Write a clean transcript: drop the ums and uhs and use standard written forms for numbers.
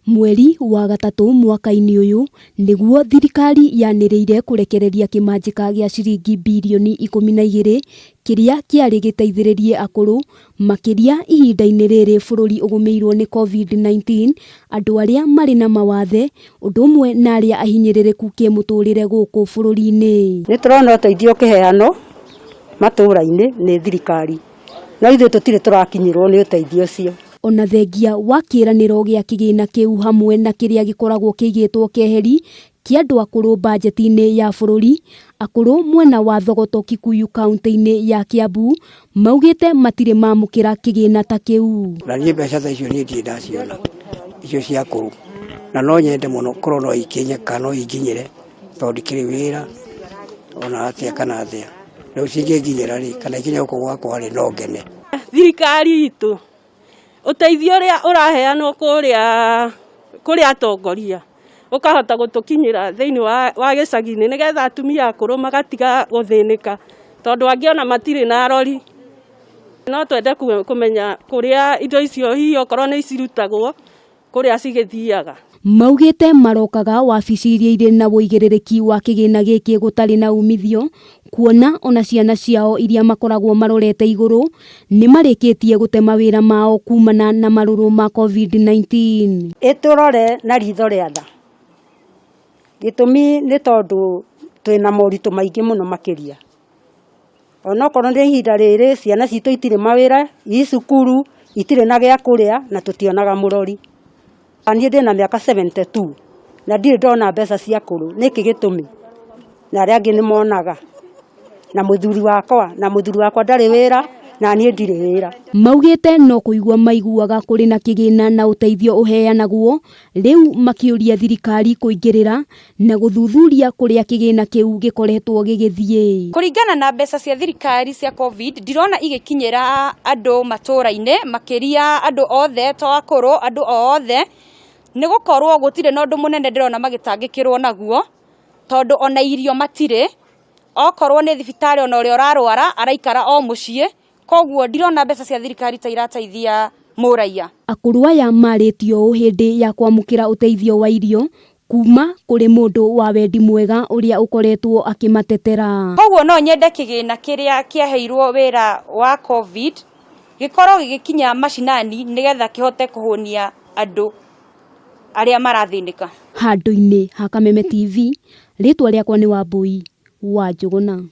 Mweri wa gatatu mwaka-ini uyu niguo thirikari yaniriire kurekereria kimanjika gia ciringi bilioni 12 kiria kiari giteithiririe akuru makiria ihinda-ini riri bururi ugumiirwo ni COVID-19 andu aria mari na mawathe undumwe na aria ahinyiririku kimuturire guku bururi-ini. Ni turona uteithio kiheano matura-ini ni thirikari na ithuĩ tutire turakinyirwo ni uteithio ucio. Ona thengia wa kwiranira gia kigina kiu hamwe na kiria gikoragwo kiigitwo keheri kia andu akuru bajeti-ini ya bururi, akuru mwena wa Thogoto Kikuyu kaunti-ini ya Kiambu maugite matire mamukira kigina ta kiu. Na nie mbeca ta icio nie ndaciona icio cia akuru na no nyende muno korwo no ikinyeka no inginyire tondu kiri wira ona atia kana atia no cinginginyira ri kana ikinya uko gwakwa ri no ngene. Thirikari itu uteithio ria uraheanwo kuria atongoria ukahota gutukinyira thiini wa gicagi-ini nigetha atumia akuru magatiga guthinika tondu angiona matire na arori. No twende kumenya kuria indo icio hihi okorwo ni cirutagwo kuria cigithiaga. Maugite marokaga wabici iria iri na woigiririki wa kigina giki gutari na umithio kuona ona ciana ciao iria makoragwo marorete iguru ni marikitie gutema wira mao kumana na maruru ma COVID-19. Iturore na ritho ria tha gitumi ni tondu twina moritu maingi muno makiria. Ona korwo ni ihinda riri ciana citu itire mawira icukuru itire na gia kuria na tutionaga murori. Ani ndina miaka 72 na ndire ndona mbeca cia akuru niki gitumi na aria angi ni monaga na muthuri wakwa ndari wira na nie ndire wira. Maugite no kuigwa maiguaga kuri na kigina na uteithio uheanagwo riu makiuria thirikari kuingirira na guthuthuria kuria kigina kiu gikoretwo gigithie. Kuringana na mbeca cia thirikari cia COVID ndirona igikinyira andu matura-ini makiria andu othe to akuru andu othe ni gukorwo gutire na undu munene ndirona magitangikirwo naguo tondu ona irio matire okorwo ni thibitari ona uria urarwara araikara o mucii koguo ndirona mbeca cia thirikari ta irateithia muraia. Akuru aya maritio hindi ya kwamukira uteithio wa irio kuma kuri mundu wa wendi mwega uria ukoretwo akimatetera. Koguo no nyende kigina kiria kiaheirwo wira wa COVID gikorwo gigikinya mashinani nigetha kihote kuhunia andu aria marathinika. Handu-ini ha Kameme TV ritwa riakwa ni Wambui wa Njuguna.